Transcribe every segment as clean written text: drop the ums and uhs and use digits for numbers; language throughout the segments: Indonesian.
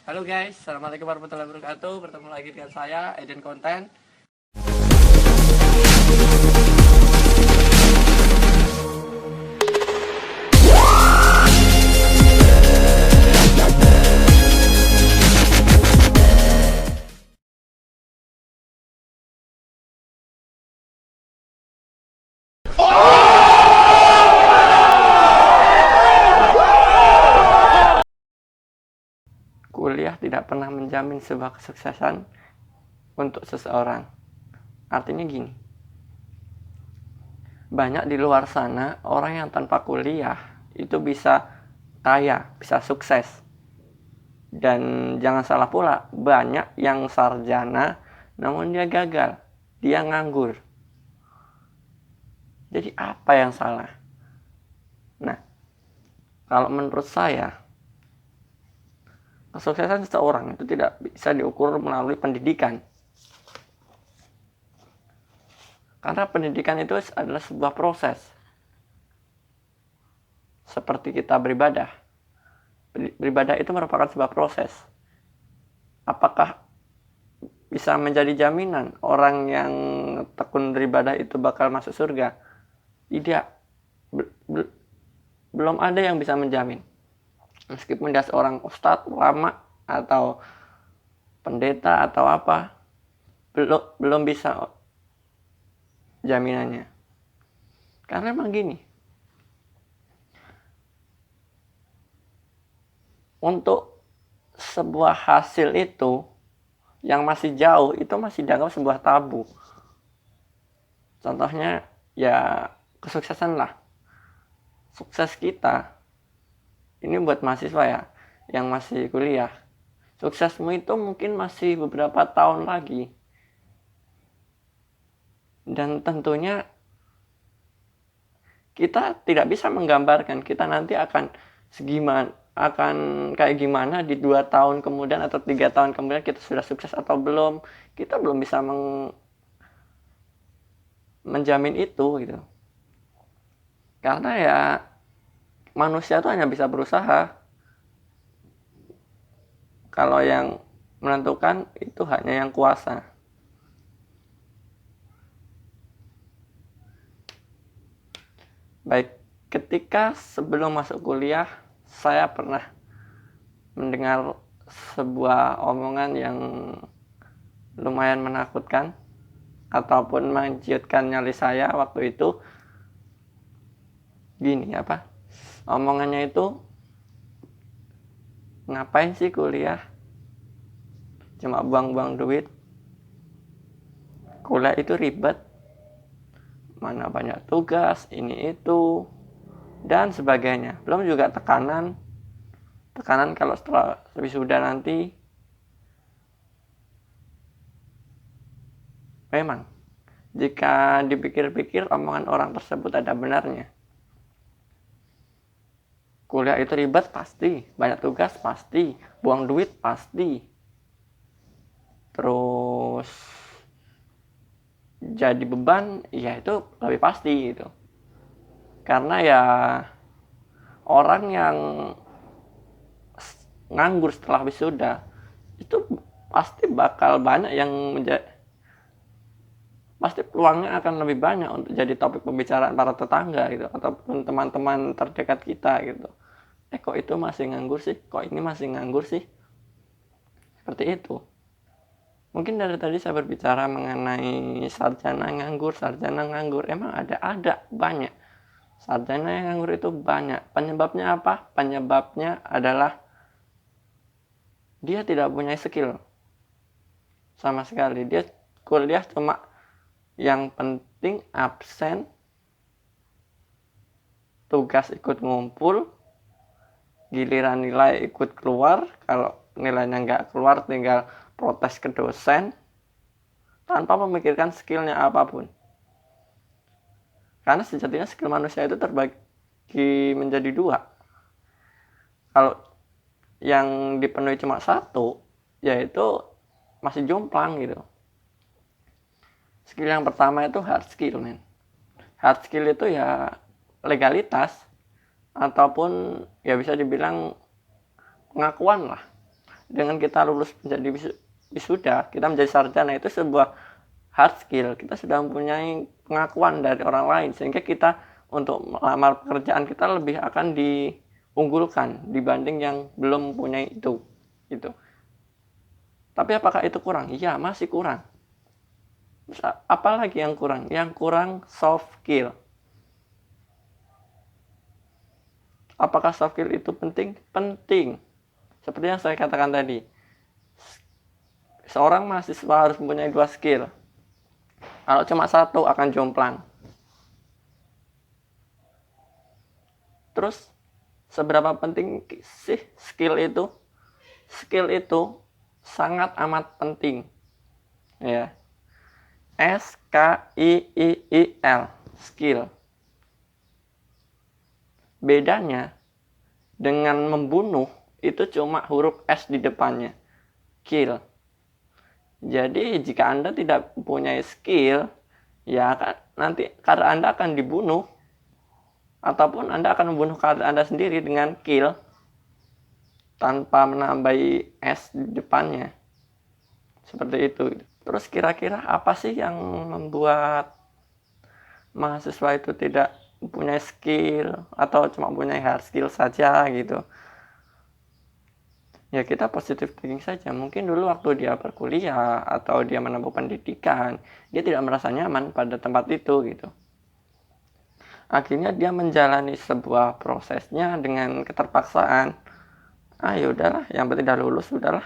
Halo guys, assalamualaikum warahmatullahi wabarakatuh. Bertemu lagi dengan saya Eden Konten. Kuliah tidak pernah menjamin sebuah kesuksesan untuk seseorang. Artinya gini, banyak di luar sana orang yang tanpa kuliah itu bisa kaya, bisa sukses. Dan jangan salah pula, banyak yang sarjana namun dia gagal, dia nganggur. Jadi apa yang salah? Nah, kalau menurut saya, kesuksesan seseorang itu tidak bisa diukur melalui pendidikan. Karena pendidikan itu adalah sebuah proses. Seperti kita beribadah. Beribadah itu merupakan sebuah proses. Apakah bisa menjadi jaminan orang yang tekun beribadah itu bakal masuk surga? Tidak. Belum ada yang bisa menjamin. Meskipun dia seorang ustadz, ulama, atau pendeta, atau apa, belum bisa jaminannya. Karena emang gini, untuk sebuah hasil itu yang masih jauh, itu masih dianggap sebuah tabu. Contohnya ya kesuksesan lah. Sukses kita, ini buat mahasiswa ya, yang masih kuliah. Suksesmu itu mungkin masih beberapa tahun lagi. Dan tentunya kita tidak bisa menggambarkan kita nanti akan kayak gimana di 2 tahun kemudian atau 3 tahun kemudian kita sudah sukses atau belum. Kita belum bisa menjamin itu gitu. Karena ya manusia itu hanya bisa berusaha. Kalau yang menentukan itu hanya yang kuasa. Baik, ketika sebelum masuk kuliah, saya pernah mendengar sebuah omongan yang lumayan menakutkan ataupun menciutkan nyali saya waktu itu. Gini apa? Omongannya itu, ngapain sih kuliah? Cuma buang-buang duit. Kuliah itu ribet. Mana banyak tugas, ini itu, dan sebagainya. Belum juga tekanan kalau setelah wisuda nanti. Memang, jika dipikir-pikir omongan orang tersebut ada benarnya. Kuliah itu ribet pasti, banyak tugas pasti, buang duit pasti. Terus jadi beban, ya itu lebih pasti gitu. Karena ya orang yang nganggur setelah wisuda itu pasti bakal banyak yang pasti peluangnya akan lebih banyak untuk jadi topik pembicaraan para tetangga gitu ataupun teman-teman terdekat kita gitu. Kok itu masih nganggur sih? Kok ini masih nganggur sih? Seperti itu. Mungkin dari tadi saya berbicara mengenai sarjana nganggur. Emang ada banyak. Sarjana yang nganggur itu banyak. Penyebabnya apa? Penyebabnya adalah dia tidak punya skill sama sekali. Dia kuliah cuma yang penting absen, tugas ikut ngumpul, giliran nilai ikut keluar. Kalau nilainya nggak keluar tinggal protes ke dosen tanpa memikirkan skillnya apapun. Karena sejatinya skill manusia itu terbagi menjadi 2. Kalau yang dipenuhi cuma 1, yaitu masih jomplang gitu. Skill yang pertama itu hard skill, men. Hard skill itu ya legalitas ataupun ya bisa dibilang pengakuan lah. dengan kita lulus menjadi wisuda, kita menjadi sarjana, itu sebuah hard skill. Kita sudah mempunyai pengakuan dari orang lain, sehingga kita untuk melamar pekerjaan kita lebih akan diunggulkan dibanding yang belum mempunyai itu gitu. Tapi apakah itu kurang? Iya, masih kurang. Terus apalagi yang kurang? Yang kurang soft skill. Apakah soft skill itu penting? Penting. Seperti yang saya katakan tadi, seorang mahasiswa harus mempunyai 2 skill. Kalau cuma satu akan jomplang. Terus seberapa penting sih skill itu? Skill itu sangat amat penting. Ya. SKIIL, skill. Bedanya dengan membunuh itu cuma huruf S di depannya. Kill. Jadi jika Anda tidak punya skill, ya nanti karakter Anda akan dibunuh, ataupun Anda akan membunuh karakter Anda sendiri dengan kill tanpa menambahi S di depannya. Seperti itu. Terus kira-kira apa sih yang membuat mahasiswa itu tidak punya skill atau cuma punya hard skill saja gitu? Ya kita positive thinking saja. Mungkin dulu waktu dia berkuliah atau dia menempuh pendidikan, dia tidak merasa nyaman pada tempat itu gitu. Akhirnya dia menjalani sebuah prosesnya dengan keterpaksaan. Ya udahlah, yang penting udah lulus, udahlah.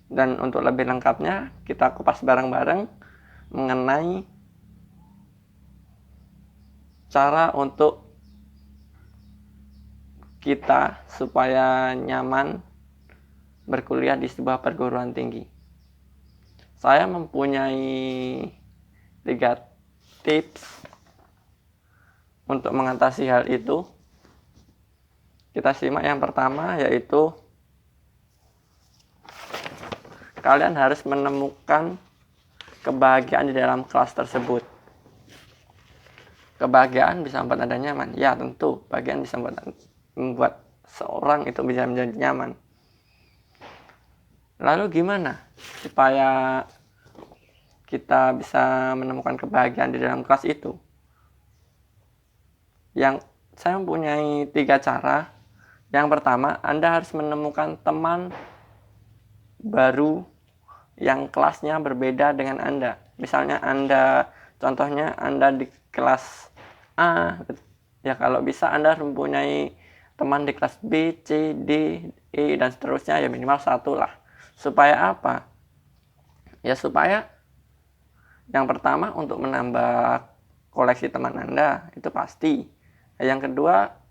Dan untuk lebih lengkapnya, kita kupas bareng-bareng mengenai cara untuk kita supaya nyaman berkuliah di sebuah perguruan tinggi. Saya mempunyai 3 tips untuk mengatasi hal itu. Kita simak yang pertama, yaitu kalian harus menemukan kebahagiaan di dalam kelas tersebut. Kebahagiaan bisa membuat Anda nyaman. Ya tentu, bahagiaan bisa membuat seorang itu bisa menjadi nyaman. Lalu gimana supaya kita bisa menemukan kebahagiaan di dalam kelas itu? Yang saya mempunyai 3 cara. Yang pertama, Anda harus menemukan teman baru yang kelasnya berbeda dengan Anda. Misalnya contohnya Anda di kelas A, ya kalau bisa Anda harus mempunyai teman di kelas B, C, D, E, dan seterusnya, ya minimal 1 lah. Supaya apa? Ya supaya yang pertama untuk menambah koleksi teman Anda, itu pasti. Yang kedua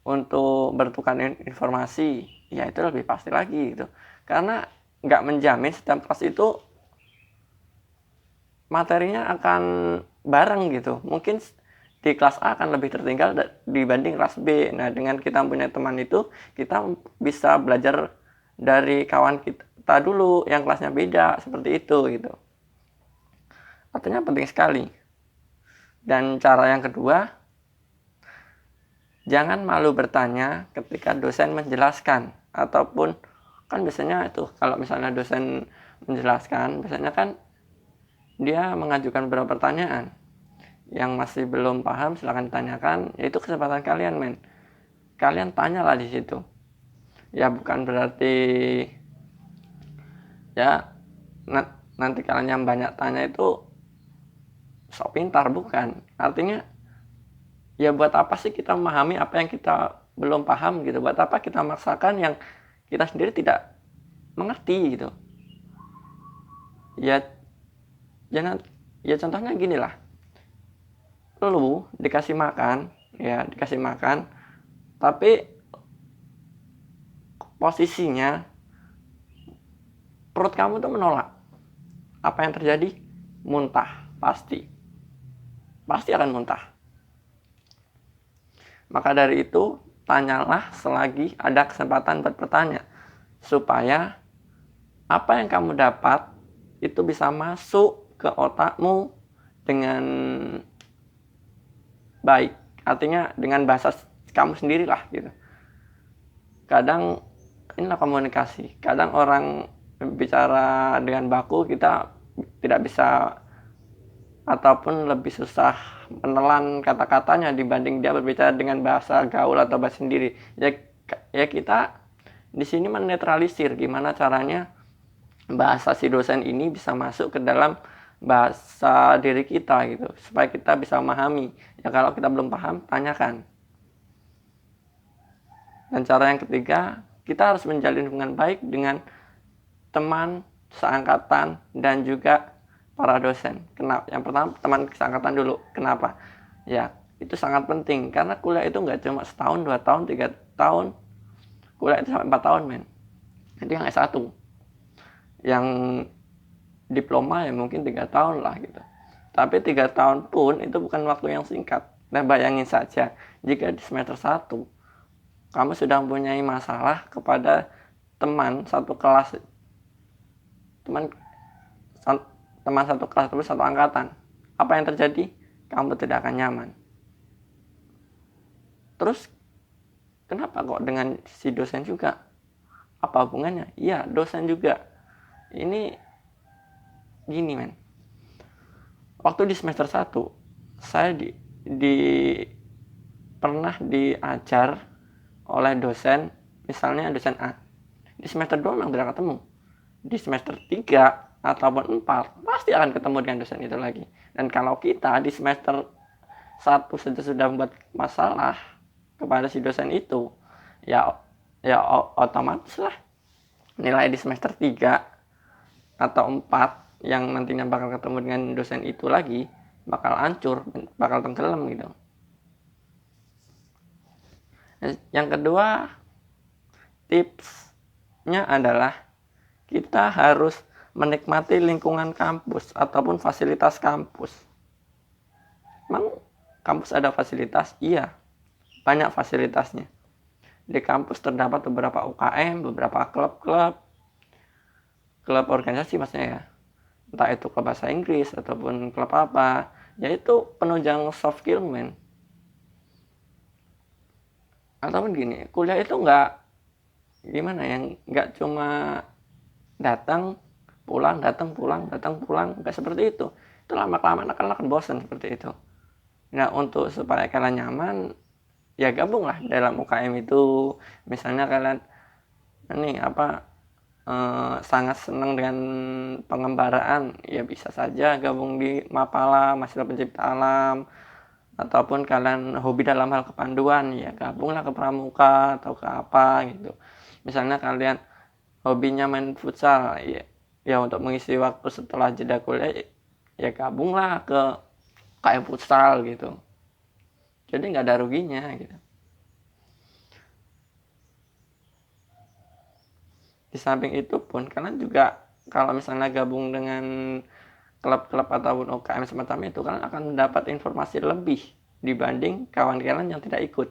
untuk bertukar informasi, ya itu lebih pasti lagi gitu. Karena nggak menjamin setiap kelas itu materinya akan bareng gitu. Mungkin di kelas A akan lebih tertinggal dibanding kelas B. Nah, dengan kita punya teman itu, kita bisa belajar dari kawan kita dulu yang kelasnya beda, seperti itu gitu. Artinya penting sekali. Dan cara yang kedua, jangan malu bertanya ketika dosen menjelaskan, ataupun kan biasanya itu kalau misalnya dosen menjelaskan, biasanya kan dia mengajukan beberapa pertanyaan. Yang masih belum paham silakan ditanyakan, yaitu kesempatan kalian, men. Kalian tanyalah di situ. Ya bukan berarti ya nanti kalian yang banyak tanya itu sok pintar, bukan. Artinya ya buat apa sih kita memahami apa yang kita belum paham gitu? Buat apa kita memaksakan yang kita sendiri tidak mengerti gitu? Ya jangan, ya contohnya gini lah. Lu dikasih makan, tapi posisinya perut kamu tuh menolak. Apa yang terjadi? Muntah, pasti akan muntah. Maka dari itu, tanyalah selagi ada kesempatan buat bertanya, supaya apa yang kamu dapat itu bisa masuk ke otakmu dengan baik. Artinya dengan bahasa kamu sendirilah gitu. kadang inilah komunikasi. Kadang orang bicara dengan baku kita tidak bisa ataupun lebih susah menelan kata-katanya dibanding dia berbicara dengan bahasa gaul atau bahasa sendiri. Ya kita di sini menetralisir gimana caranya bahasa si dosen ini bisa masuk ke dalam bahasa diri kita gitu, supaya kita bisa memahami. Ya kalau kita belum paham, tanyakan. Dan cara yang ketiga, kita harus menjalin hubungan baik dengan teman seangkatan dan juga para dosen. Kenapa? Yang pertama, teman seangkatan dulu. Kenapa? Ya, itu sangat penting. Karena kuliah itu nggak cuma setahun, 2 tahun, 3 tahun. Kuliah itu sampai 4 tahun, men. Itu yang S1. Yang diploma ya mungkin 3 tahun lah gitu. Tapi 3 tahun pun itu bukan waktu yang singkat. Dan bayangin saja, jika di semester 1, kamu sudah mempunyai masalah kepada teman satu kelas, teman satu kelas atau satu angkatan, apa yang terjadi? Kamu tidak akan nyaman. Terus kenapa kok dengan si dosen juga? Apa hubungannya? Iya, dosen juga. Ini gini, men. Waktu di semester 1, saya pernah diajar oleh dosen, misalnya dosen A. Di semester 2 memang tidak ketemu. Di semester 3 ataupun 4 pasti akan ketemu dengan dosen itu lagi. Dan kalau kita di semester 1 sudah membuat masalah kepada si dosen itu, ya otomatis lah nilai di semester 3 atau 4 yang nantinya bakal ketemu dengan dosen itu lagi bakal hancur, bakal tenggelam gitu. Yang kedua, tipsnya adalah kita harus menikmati lingkungan kampus ataupun fasilitas kampus. Memang kampus ada fasilitas? Iya, banyak fasilitasnya. Di kampus terdapat beberapa UKM, beberapa klub organisasi maksudnya ya. Entah itu klub bahasa Inggris ataupun klub apa, yaitu penunjang soft skill, men. Ataupun gini, kuliah itu nggak cuma datang pulang, nggak seperti itu. Itu lama-kelamaan akan bosan seperti itu. Nah, untuk supaya kalian nyaman, ya gabunglah dalam UKM itu. Misalnya kalian sangat senang dengan pengembaraan, ya bisa saja gabung di Mapala, Mahasiswa Pencipta Alam. Ataupun kalian hobi dalam hal kepanduan, ya gabunglah ke Pramuka atau ke apa gitu. Misalnya kalian hobinya main futsal, ya untuk mengisi waktu setelah jeda kuliah, ya gabunglah ke KM futsal gitu. Jadi nggak ada ruginya gitu. Di samping itu pun kalian juga kalau misalnya gabung dengan klub-klub ataupun UKM semacam itu, kalian akan mendapat informasi lebih dibanding kawan kalian yang tidak ikut.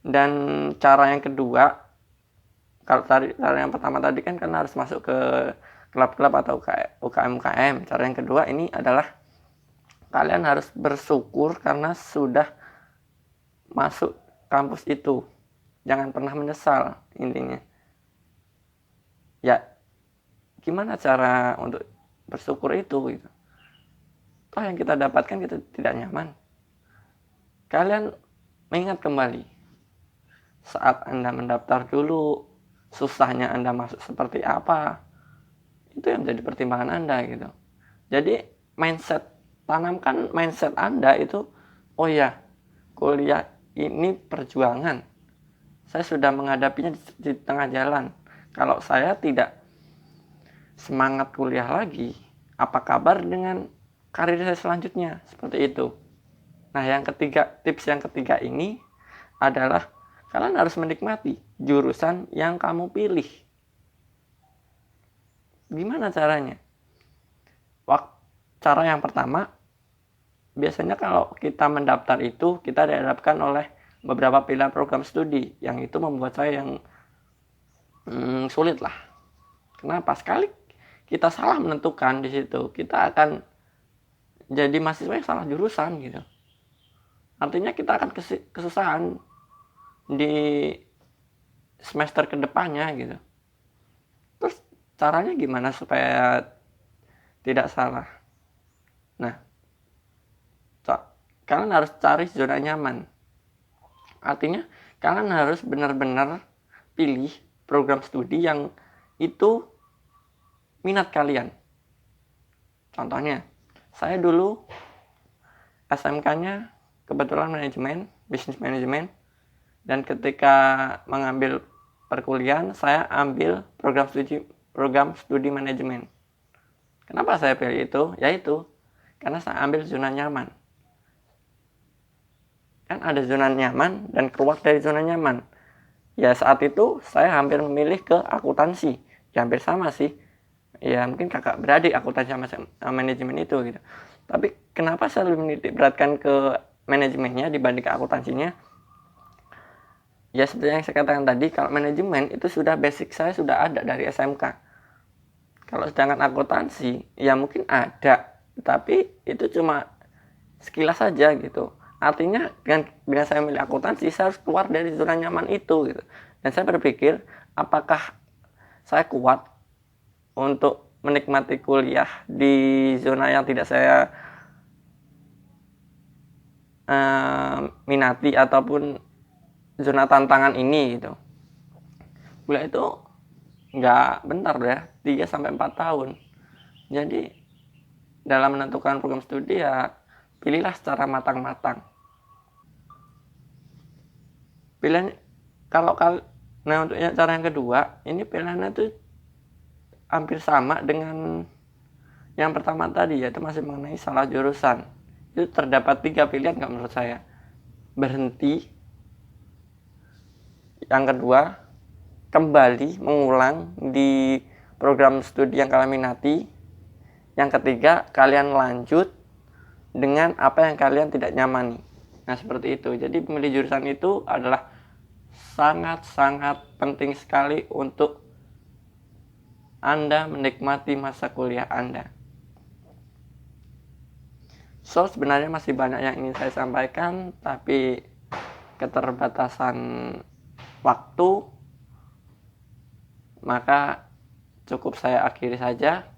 Dan cara yang kedua, kalau cara yang pertama tadi kan kalian harus masuk ke klub-klub atau UKM. Cara yang kedua ini adalah kalian harus bersyukur karena sudah masuk kampus itu. Jangan pernah menyesal intinya. Ya, gimana cara untuk bersyukur itu gitu. Toh yang kita dapatkan kita tidak nyaman. Kalian mengingat kembali saat Anda mendaftar dulu, susahnya Anda masuk seperti apa. Itu yang menjadi pertimbangan Anda gitu. Jadi tanamkan mindset Anda itu, oh ya, kuliah ini perjuangan. Saya sudah menghadapinya di tengah jalan. Kalau saya tidak semangat kuliah lagi, apa kabar dengan karir saya selanjutnya? Seperti itu. Nah, tips yang ketiga ini adalah kalian harus menikmati jurusan yang kamu pilih. Gimana caranya? Cara yang pertama, biasanya kalau kita mendaftar itu, kita dihadapkan oleh beberapa pilihan program studi. Yang itu membuat saya yang sulit lah. Kenapa? Sekali kita salah menentukan di situ, kita akan jadi mahasiswa yang salah jurusan gitu. Artinya kita akan kesusahan di semester kedepannya gitu. Terus caranya gimana supaya tidak salah? Nah, kalian harus cari zona nyaman. Artinya kalian harus benar-benar pilih program studi yang itu minat kalian. Contohnya, saya dulu SMK-nya kebetulan manajemen, bisnis manajemen, dan ketika mengambil perkuliahan saya ambil program studi manajemen. Kenapa saya pilih itu? Yaitu karena saya ambil zona nyaman. Kan ada zona nyaman dan keluar dari zona nyaman. Ya saat itu saya hampir memilih ke akuntansi. Ya hampir sama sih. Ya mungkin kakak beradik akuntansi sama manajemen itu gitu. Tapi kenapa saya lebih menitik beratkan ke manajemennya dibanding ke akuntansinya? Ya seperti yang saya katakan tadi, kalau manajemen itu sudah basic saya sudah ada dari SMK. Kalau sedangkan akuntansi, ya mungkin ada, tapi itu cuma sekilas saja gitu. Artinya dengan saya memilih akuntansi, saya harus keluar dari zona nyaman itu gitu. Dan saya berpikir, apakah saya kuat untuk menikmati kuliah di zona yang tidak saya minati ataupun zona tantangan ini gitu. Kuliah itu nggak bentar ya, 3-4 tahun. Jadi dalam menentukan program studi ya pilihlah secara matang-matang. Pilihan nah untuk cara yang kedua, ini pilihannya tuh hampir sama dengan yang pertama tadi, yaitu masih mengenai salah jurusan. Itu terdapat 3 pilihan nggak menurut saya. Berhenti. Yang kedua, kembali mengulang di program studi yang kalian minati. Yang ketiga, kalian lanjut dengan apa yang kalian tidak nyamani. Nah seperti itu. Jadi memilih jurusan itu adalah sangat-sangat penting sekali untuk Anda menikmati masa kuliah Anda. So sebenarnya masih banyak yang ingin saya sampaikan, tapi keterbatasan waktu, maka cukup saya akhiri saja.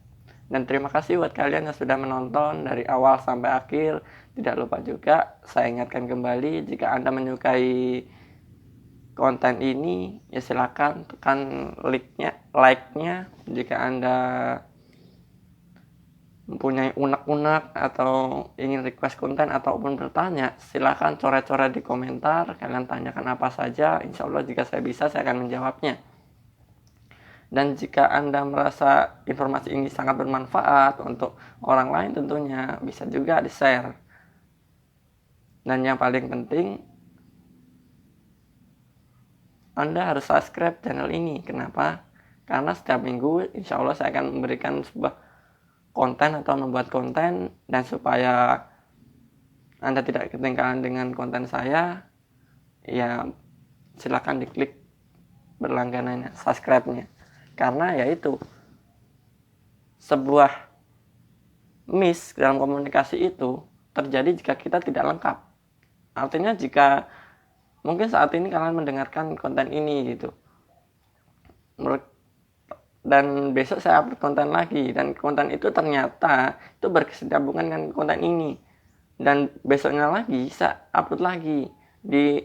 Dan terima kasih buat kalian yang sudah menonton dari awal sampai akhir. Tidak lupa juga saya ingatkan kembali, jika Anda menyukai konten ini, ya silakan tekan like-nya. Jika Anda mempunyai unek-unek atau ingin request konten ataupun bertanya, silakan coret-coret di komentar. Kalian tanyakan apa saja, insya Allah jika saya bisa saya akan menjawabnya. Dan jika Anda merasa informasi ini sangat bermanfaat untuk orang lain, tentunya bisa juga di-share. Dan yang paling penting, Anda harus subscribe channel ini. Kenapa? Karena setiap minggu insya Allah saya akan memberikan sebuah konten atau membuat konten. Dan supaya Anda tidak ketinggalan dengan konten saya, ya silakan diklik berlangganannya, subscribe-nya. Karena yaitu sebuah miss dalam komunikasi itu terjadi jika kita tidak lengkap. Artinya jika mungkin saat ini kalian mendengarkan konten ini gitu, dan besok saya upload konten lagi, dan konten itu ternyata itu berkesinambungan dengan konten ini, dan besoknya lagi saya upload lagi, di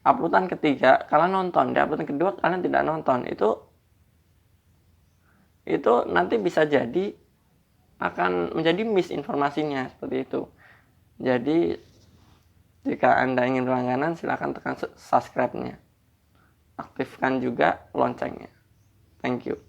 uploadan ketiga kalian nonton, di uploadan kedua kalian tidak nonton, itu nanti bisa jadi akan menjadi misinformasinya seperti itu. Jadi jika Anda ingin berlangganan, silakan tekan subscribe-nya. Aktifkan juga loncengnya. Thank you.